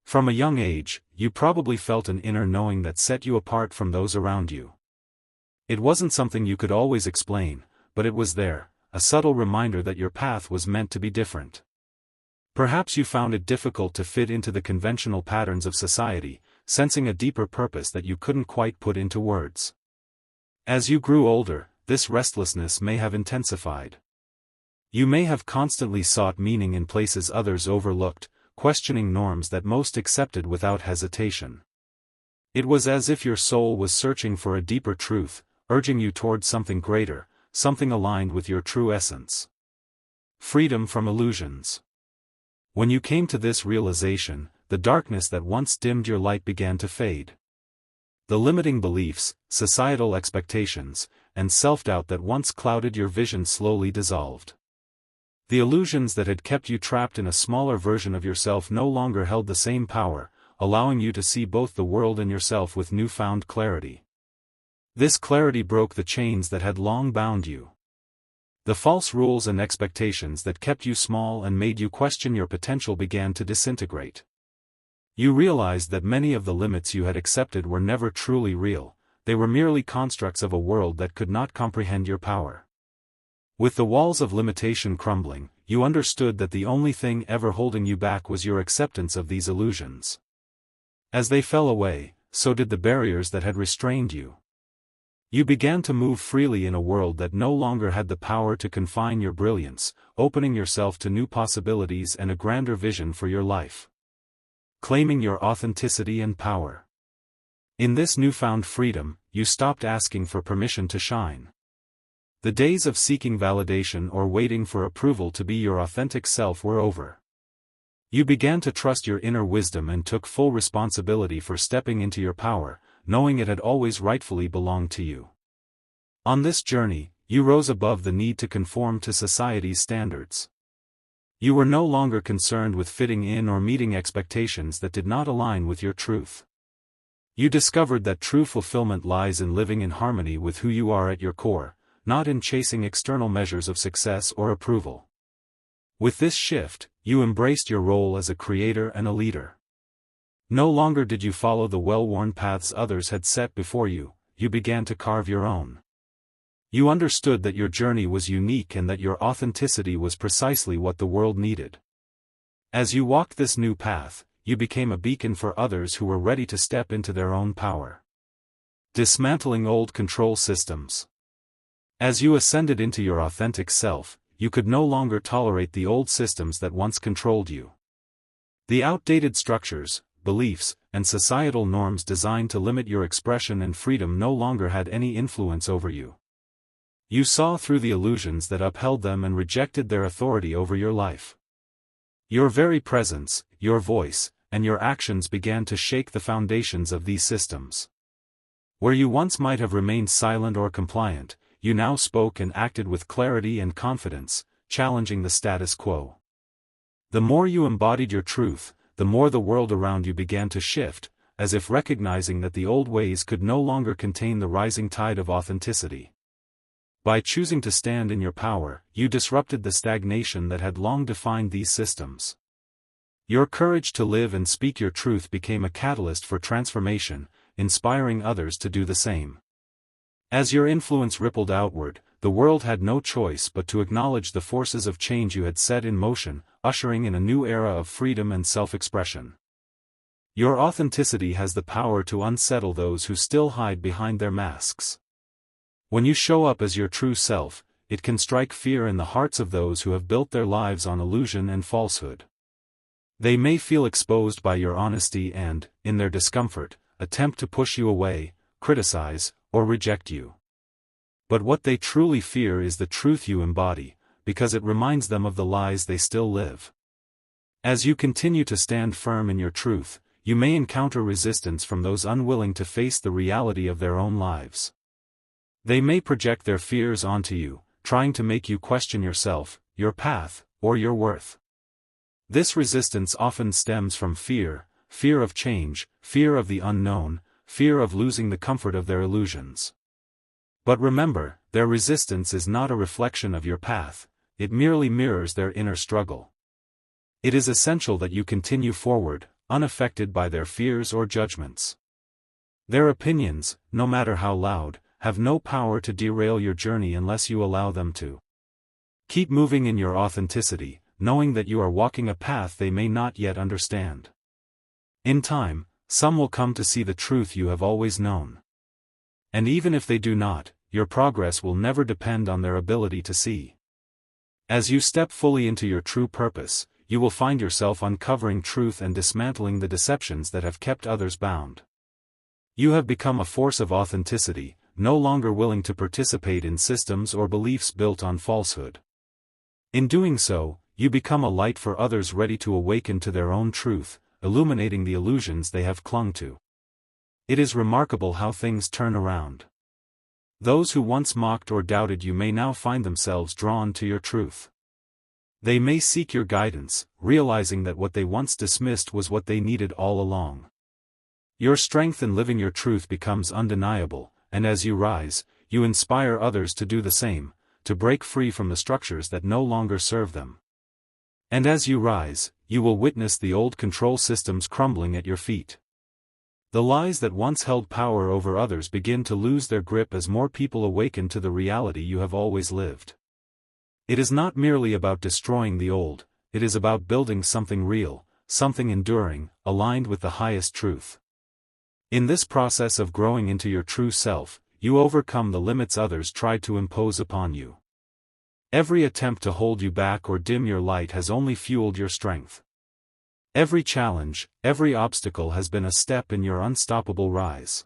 From a young age, you probably felt an inner knowing that set you apart from those around you. It wasn't something you could always explain, but it was there, a subtle reminder that your path was meant to be different. Perhaps you found it difficult to fit into the conventional patterns of society, sensing a deeper purpose that you couldn't quite put into words. As you grew older, this restlessness may have intensified. You may have constantly sought meaning in places others overlooked, questioning norms that most accepted without hesitation. It was as if your soul was searching for a deeper truth, urging you towards something greater, something aligned with your true essence. Freedom from illusions. When you came to this realization, the darkness that once dimmed your light began to fade. The limiting beliefs, societal expectations, and self-doubt that once clouded your vision slowly dissolved. The illusions that had kept you trapped in a smaller version of yourself no longer held the same power, allowing you to see both the world and yourself with newfound clarity. This clarity broke the chains that had long bound you. The false rules and expectations that kept you small and made you question your potential began to disintegrate. You realized that many of the limits you had accepted were never truly real, they were merely constructs of a world that could not comprehend your power. With the walls of limitation crumbling, you understood that the only thing ever holding you back was your acceptance of these illusions. As they fell away, so did the barriers that had restrained you. You began to move freely in a world that no longer had the power to confine your brilliance, opening yourself to new possibilities and a grander vision for your life. Claiming your authenticity and power. In this newfound freedom, you stopped asking for permission to shine. The days of seeking validation or waiting for approval to be your authentic self were over. You began to trust your inner wisdom and took full responsibility for stepping into your power, knowing it had always rightfully belonged to you. On this journey, you rose above the need to conform to society's standards. You were no longer concerned with fitting in or meeting expectations that did not align with your truth. You discovered that true fulfillment lies in living in harmony with who you are at your core, not in chasing external measures of success or approval. With this shift, you embraced your role as a creator and a leader. No longer did you follow the well-worn paths others had set before you, you began to carve your own. You understood that your journey was unique and that your authenticity was precisely what the world needed. As you walked this new path, you became a beacon for others who were ready to step into their own power. Dismantling old control systems. As you ascended into your authentic self, you could no longer tolerate the old systems that once controlled you. The outdated structures, beliefs, and societal norms designed to limit your expression and freedom no longer had any influence over you. You saw through the illusions that upheld them and rejected their authority over your life. Your very presence, your voice, and your actions began to shake the foundations of these systems. Where you once might have remained silent or compliant, you now spoke and acted with clarity and confidence, challenging the status quo. The more you embodied your truth, the more the world around you began to shift, as if recognizing that the old ways could no longer contain the rising tide of authenticity. By choosing to stand in your power, you disrupted the stagnation that had long defined these systems. Your courage to live and speak your truth became a catalyst for transformation, inspiring others to do the same. As your influence rippled outward, the world had no choice but to acknowledge the forces of change you had set in motion, ushering in a new era of freedom and self-expression. Your authenticity has the power to unsettle those who still hide behind their masks. When you show up as your true self, it can strike fear in the hearts of those who have built their lives on illusion and falsehood. They may feel exposed by your honesty and, in their discomfort, attempt to push you away, criticize, or reject you. But what they truly fear is the truth you embody, because it reminds them of the lies they still live. As you continue to stand firm in your truth, you may encounter resistance from those unwilling to face the reality of their own lives. They may project their fears onto you, trying to make you question yourself, your path, or your worth. This resistance often stems from fear of change, fear of the unknown, fear of losing the comfort of their illusions. But remember, their resistance is not a reflection of your path, it merely mirrors their inner struggle. It is essential that you continue forward, unaffected by their fears or judgments. Their opinions, no matter how loud, have no power to derail your journey unless you allow them to. Keep moving in your authenticity, knowing that you are walking a path they may not yet understand. In time, some will come to see the truth you have always known. And even if they do not, your progress will never depend on their ability to see. As you step fully into your true purpose, you will find yourself uncovering truth and dismantling the deceptions that have kept others bound. You have become a force of authenticity, no longer willing to participate in systems or beliefs built on falsehood. In doing so, you become a light for others ready to awaken to their own truth, illuminating the illusions they have clung to. It is remarkable how things turn around. Those who once mocked or doubted you may now find themselves drawn to your truth. They may seek your guidance, realizing that what they once dismissed was what they needed all along. Your strength in living your truth becomes undeniable, and as you rise, you inspire others to do the same, to break free from the structures that no longer serve them. And as you rise, you will witness the old control systems crumbling at your feet. The lies that once held power over others begin to lose their grip as more people awaken to the reality you have always lived. It is not merely about destroying the old, it is about building something real, something enduring, aligned with the highest truth. In this process of growing into your true self, you overcome the limits others tried to impose upon you. Every attempt to hold you back or dim your light has only fueled your strength. Every challenge, every obstacle has been a step in your unstoppable rise.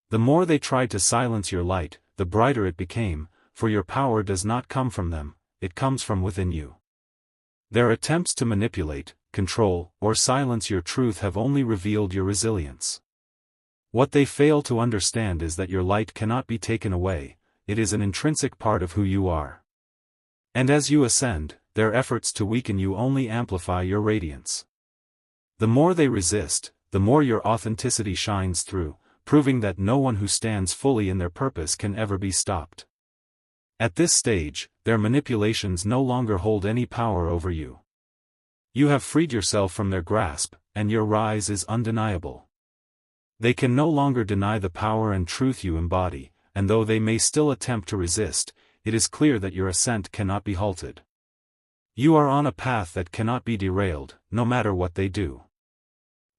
The more they tried to silence your light, the brighter it became, for your power does not come from them, it comes from within you. Their attempts to manipulate, control, or silence your truth have only revealed your resilience. What they fail to understand is that your light cannot be taken away, it is an intrinsic part of who you are. And as you ascend, their efforts to weaken you only amplify your radiance. The more they resist, the more your authenticity shines through, proving that no one who stands fully in their purpose can ever be stopped. At this stage, their manipulations no longer hold any power over you. You have freed yourself from their grasp, and your rise is undeniable. They can no longer deny the power and truth you embody, and though they may still attempt to resist, it is clear that your ascent cannot be halted. You are on a path that cannot be derailed, no matter what they do.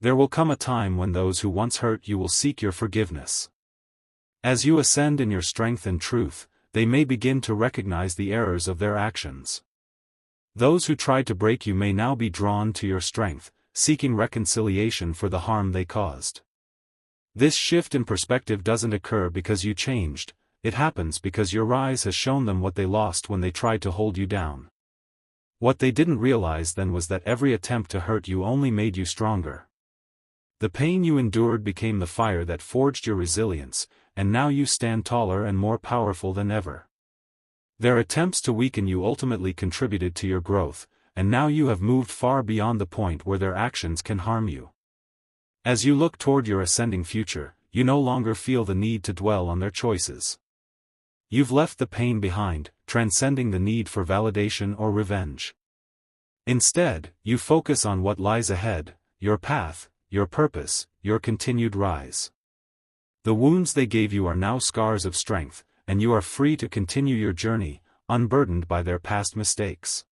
There will come a time when those who once hurt you will seek your forgiveness. As you ascend in your strength and truth, they may begin to recognize the errors of their actions. Those who tried to break you may now be drawn to your strength, seeking reconciliation for the harm they caused. This shift in perspective doesn't occur because you changed, it happens because your rise has shown them what they lost when they tried to hold you down. What they didn't realize then was that every attempt to hurt you only made you stronger. The pain you endured became the fire that forged your resilience, and now you stand taller and more powerful than ever. Their attempts to weaken you ultimately contributed to your growth, and now you have moved far beyond the point where their actions can harm you. As you look toward your ascending future, you no longer feel the need to dwell on their choices. You've left the pain behind, transcending the need for validation or revenge. Instead, you focus on what lies ahead, your path, your purpose, your continued rise. The wounds they gave you are now scars of strength, and you are free to continue your journey, unburdened by their past mistakes.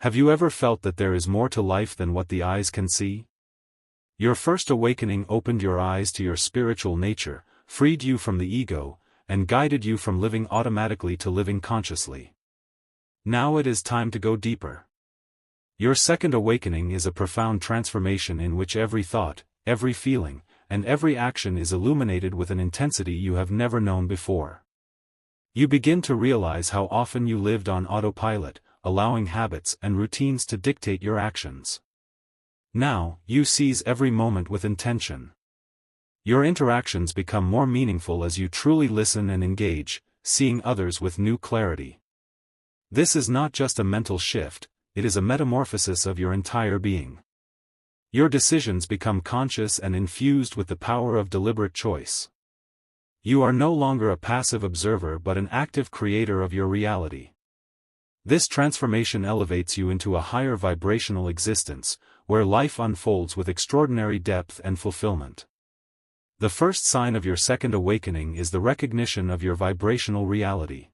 Have you ever felt that there is more to life than what the eyes can see? Your first awakening opened your eyes to your spiritual nature, freed you from the ego, and guided you from living automatically to living consciously. Now it is time to go deeper. Your second awakening is a profound transformation in which every thought, every feeling, and every action is illuminated with an intensity you have never known before. You begin to realize how often you lived on autopilot, allowing habits and routines to dictate your actions. Now, you seize every moment with intention. Your interactions become more meaningful as you truly listen and engage, seeing others with new clarity. This is not just a mental shift, it is a metamorphosis of your entire being. Your decisions become conscious and infused with the power of deliberate choice. You are no longer a passive observer but an active creator of your reality. This transformation elevates you into a higher vibrational existence, where life unfolds with extraordinary depth and fulfillment. The first sign of your second awakening is the recognition of your vibrational reality.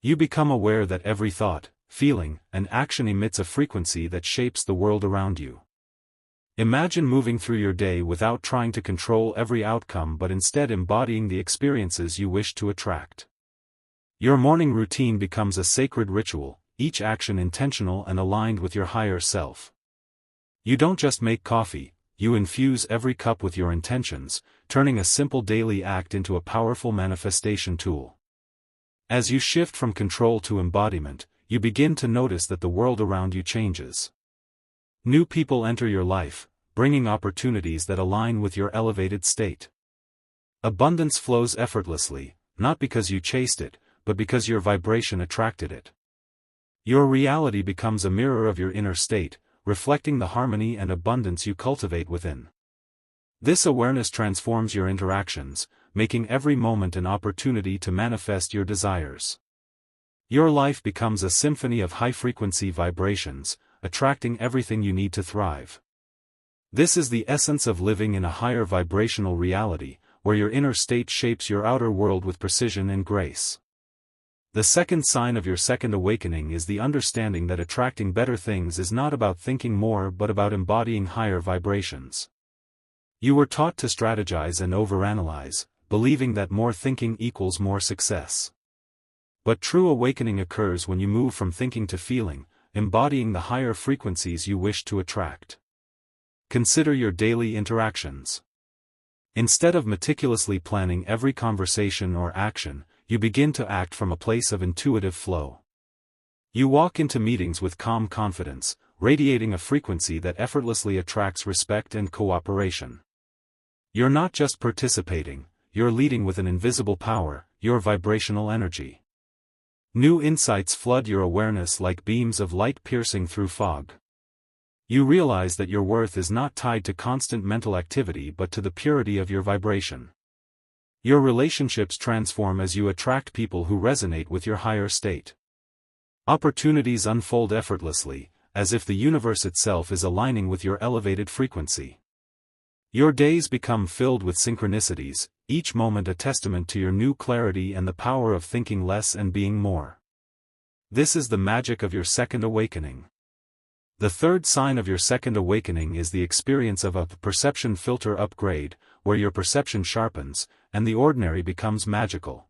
You become aware that every thought, feeling, and action emits a frequency that shapes the world around you. Imagine moving through your day without trying to control every outcome but instead embodying the experiences you wish to attract. Your morning routine becomes a sacred ritual, each action intentional and aligned with your higher self. You don't just make coffee, you infuse every cup with your intentions, turning a simple daily act into a powerful manifestation tool. As you shift from control to embodiment, you begin to notice that the world around you changes. New people enter your life, bringing opportunities that align with your elevated state. Abundance flows effortlessly, not because you chased it, but because your vibration attracted it. Your reality becomes a mirror of your inner state, reflecting the harmony and abundance you cultivate within. This awareness transforms your interactions, making every moment an opportunity to manifest your desires. Your life becomes a symphony of high-frequency vibrations, attracting everything you need to thrive. This is the essence of living in a higher vibrational reality, where your inner state shapes your outer world with precision and grace. The second sign of your second awakening is the understanding that attracting better things is not about thinking more but about embodying higher vibrations. You were taught to strategize and overanalyze, believing that more thinking equals more success. But true awakening occurs when you move from thinking to feeling, embodying the higher frequencies you wish to attract. Consider your daily interactions. Instead of meticulously planning every conversation or action, you begin to act from a place of intuitive flow. You walk into meetings with calm confidence, radiating a frequency that effortlessly attracts respect and cooperation. You're not just participating, you're leading with an invisible power, your vibrational energy. New insights flood your awareness like beams of light piercing through fog. You realize that your worth is not tied to constant mental activity but to the purity of your vibration. Your relationships transform as you attract people who resonate with your higher state. Opportunities unfold effortlessly, as if the universe itself is aligning with your elevated frequency. Your days become filled with synchronicities, each moment a testament to your new clarity and the power of thinking less and being more. This is the magic of your second awakening. The third sign of your second awakening is the experience of a perception filter upgrade, where your perception sharpens, and the ordinary becomes magical.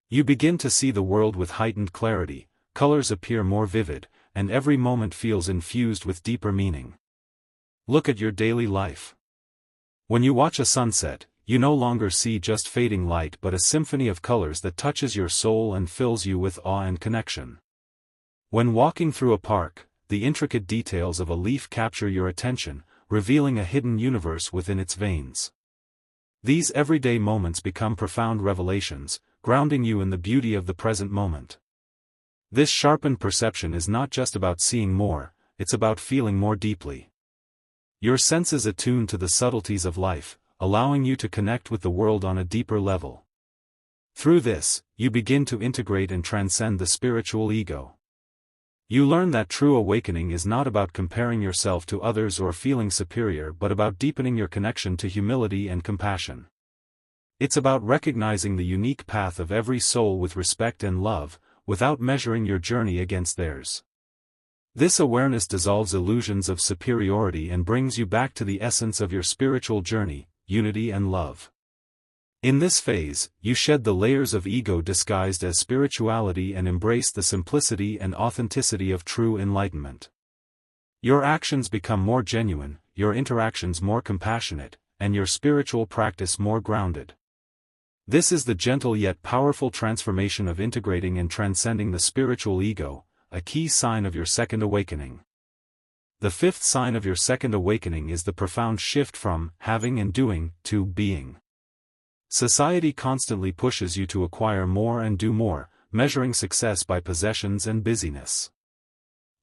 You begin to see the world with heightened clarity, colors appear more vivid, and every moment feels infused with deeper meaning. Look at your daily life. When you watch a sunset, you no longer see just fading light but a symphony of colors that touches your soul and fills you with awe and connection. When walking through a park, the intricate details of a leaf capture your attention, revealing a hidden universe within its veins. These everyday moments become profound revelations, grounding you in the beauty of the present moment. This sharpened perception is not just about seeing more, it's about feeling more deeply. Your senses attune to the subtleties of life, allowing you to connect with the world on a deeper level. Through this, you begin to integrate and transcend the spiritual ego. You learn that true awakening is not about comparing yourself to others or feeling superior but about deepening your connection to humility and compassion. It's about recognizing the unique path of every soul with respect and love, without measuring your journey against theirs. This awareness dissolves illusions of superiority and brings you back to the essence of your spiritual journey, unity and love. In this phase, you shed the layers of ego disguised as spirituality and embrace the simplicity and authenticity of true enlightenment. Your actions become more genuine, your interactions more compassionate, and your spiritual practice more grounded. This is the gentle yet powerful transformation of integrating and transcending the spiritual ego, a key sign of your second awakening. The fifth sign of your second awakening is the profound shift from having and doing to being. Society constantly pushes you to acquire more and do more, measuring success by possessions and busyness.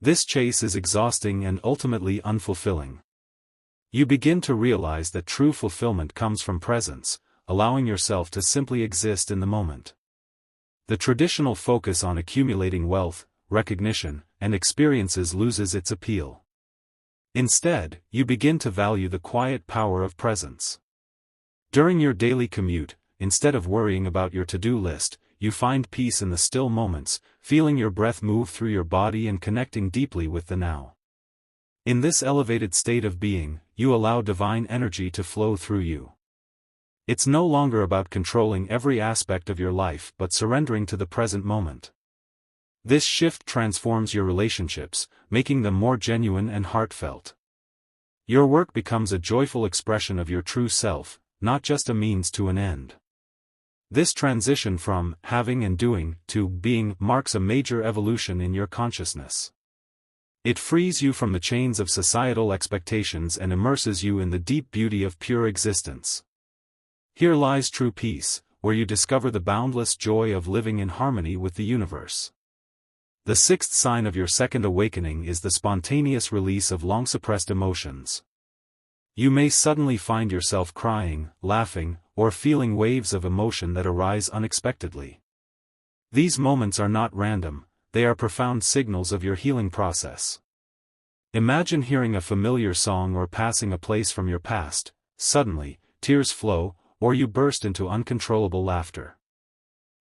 This chase is exhausting and ultimately unfulfilling. You begin to realize that true fulfillment comes from presence, allowing yourself to simply exist in the moment. The traditional focus on accumulating wealth, recognition, and experiences loses its appeal. Instead, you begin to value the quiet power of presence. During your daily commute, instead of worrying about your to-do list, you find peace in the still moments, feeling your breath move through your body and connecting deeply with the now. In this elevated state of being, you allow divine energy to flow through you. It's no longer about controlling every aspect of your life but surrendering to the present moment. This shift transforms your relationships, making them more genuine and heartfelt. Your work becomes a joyful expression of your true self, not just a means to an end. This transition from having and doing to being marks a major evolution in your consciousness. It frees you from the chains of societal expectations and immerses you in the deep beauty of pure existence. Here lies true peace, where you discover the boundless joy of living in harmony with the universe. The sixth sign of your second awakening is the spontaneous release of long-suppressed emotions. You may suddenly find yourself crying, laughing, or feeling waves of emotion that arise unexpectedly. These moments are not random, they are profound signals of your healing process. Imagine hearing a familiar song or passing a place from your past. Suddenly, tears flow, or you burst into uncontrollable laughter.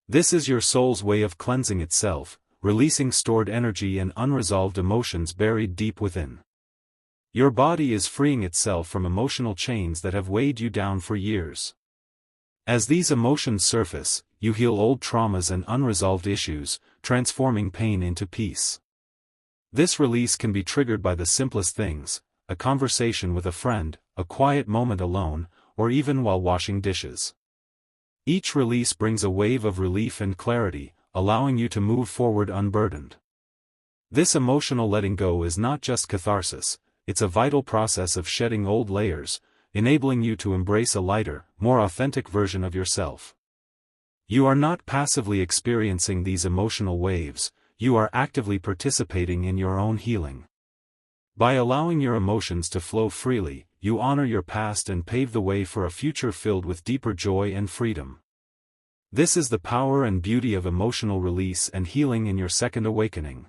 This is your soul's way of cleansing itself, releasing stored energy and unresolved emotions buried deep within. Your body is freeing itself from emotional chains that have weighed you down for years. As these emotions surface, you heal old traumas and unresolved issues, transforming pain into peace. This release can be triggered by the simplest things: a conversation with a friend, a quiet moment alone, or even while washing dishes. Each release brings a wave of relief and clarity, allowing you to move forward unburdened. This emotional letting go is not just catharsis, it's a vital process of shedding old layers, enabling you to embrace a lighter, more authentic version of yourself. You are not passively experiencing these emotional waves, you are actively participating in your own healing. By allowing your emotions to flow freely, you honor your past and pave the way for a future filled with deeper joy and freedom. This is the power and beauty of emotional release and healing in your second awakening.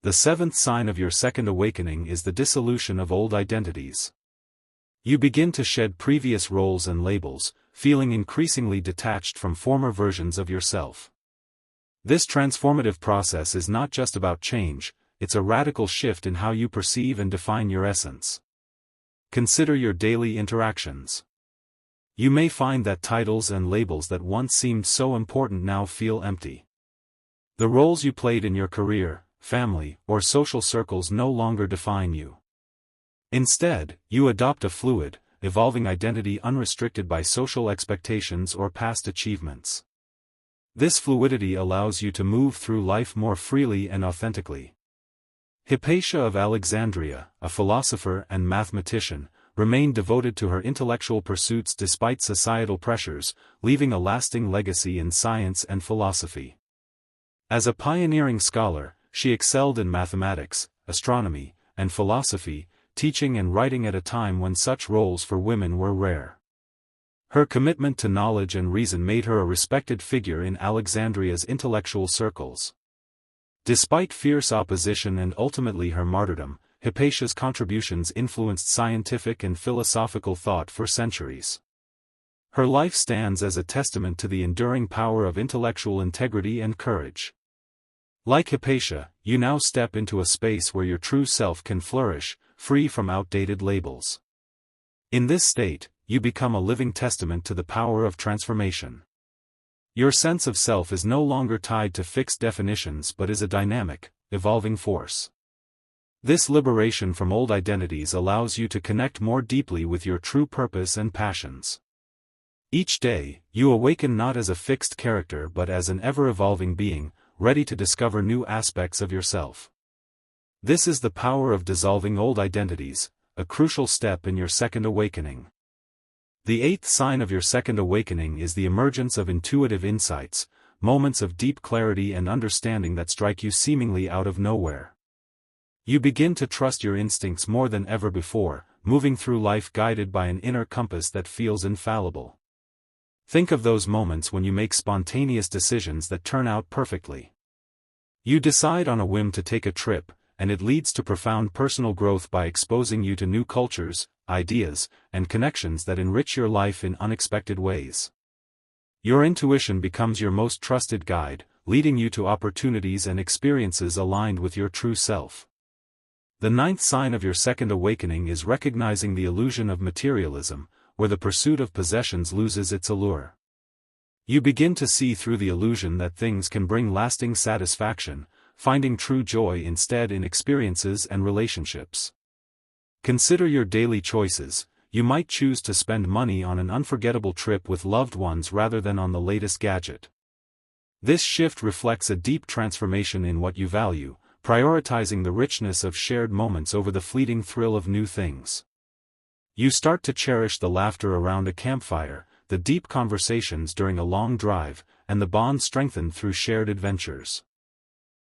The seventh sign of your second awakening is the dissolution of old identities. You begin to shed previous roles and labels, feeling increasingly detached from former versions of yourself. This transformative process is not just about change, it's a radical shift in how you perceive and define your essence. Consider your daily interactions. You may find that titles and labels that once seemed so important now feel empty. The roles you played in your career, family, or social circles no longer define you. Instead, you adopt a fluid, evolving identity unrestricted by social expectations or past achievements. This fluidity allows you to move through life more freely and authentically. Hypatia of Alexandria, a philosopher and mathematician, remained devoted to her intellectual pursuits despite societal pressures, leaving a lasting legacy in science and philosophy. As a pioneering scholar, she excelled in mathematics, astronomy, and philosophy, teaching and writing at a time when such roles for women were rare. Her commitment to knowledge and reason made her a respected figure in Alexandria's intellectual circles. Despite fierce opposition and ultimately her martyrdom, Hypatia's contributions influenced scientific and philosophical thought for centuries. Her life stands as a testament to the enduring power of intellectual integrity and courage. Like Hypatia, you now step into a space where your true self can flourish, free from outdated labels. In this state, you become a living testament to the power of transformation. Your sense of self is no longer tied to fixed definitions but is a dynamic, evolving force. This liberation from old identities allows you to connect more deeply with your true purpose and passions. Each day, you awaken not as a fixed character but as an ever-evolving being, ready to discover new aspects of yourself. This is the power of dissolving old identities, a crucial step in your second awakening. The eighth sign of your second awakening is the emergence of intuitive insights, moments of deep clarity and understanding that strike you seemingly out of nowhere. You begin to trust your instincts more than ever before, moving through life guided by an inner compass that feels infallible. Think of those moments when you make spontaneous decisions that turn out perfectly. You decide on a whim to take a trip, and it leads to profound personal growth by exposing you to new cultures, ideas, and connections that enrich your life in unexpected ways. Your intuition becomes your most trusted guide, leading you to opportunities and experiences aligned with your true self. The ninth sign of your second awakening is recognizing the illusion of materialism, where the pursuit of possessions loses its allure. You begin to see through the illusion that things can bring lasting satisfaction, finding true joy instead in experiences and relationships. Consider your daily choices. You might choose to spend money on an unforgettable trip with loved ones rather than on the latest gadget. This shift reflects a deep transformation in what you value, prioritizing the richness of shared moments over the fleeting thrill of new things. You start to cherish the laughter around a campfire, the deep conversations during a long drive, and the bond strengthened through shared adventures.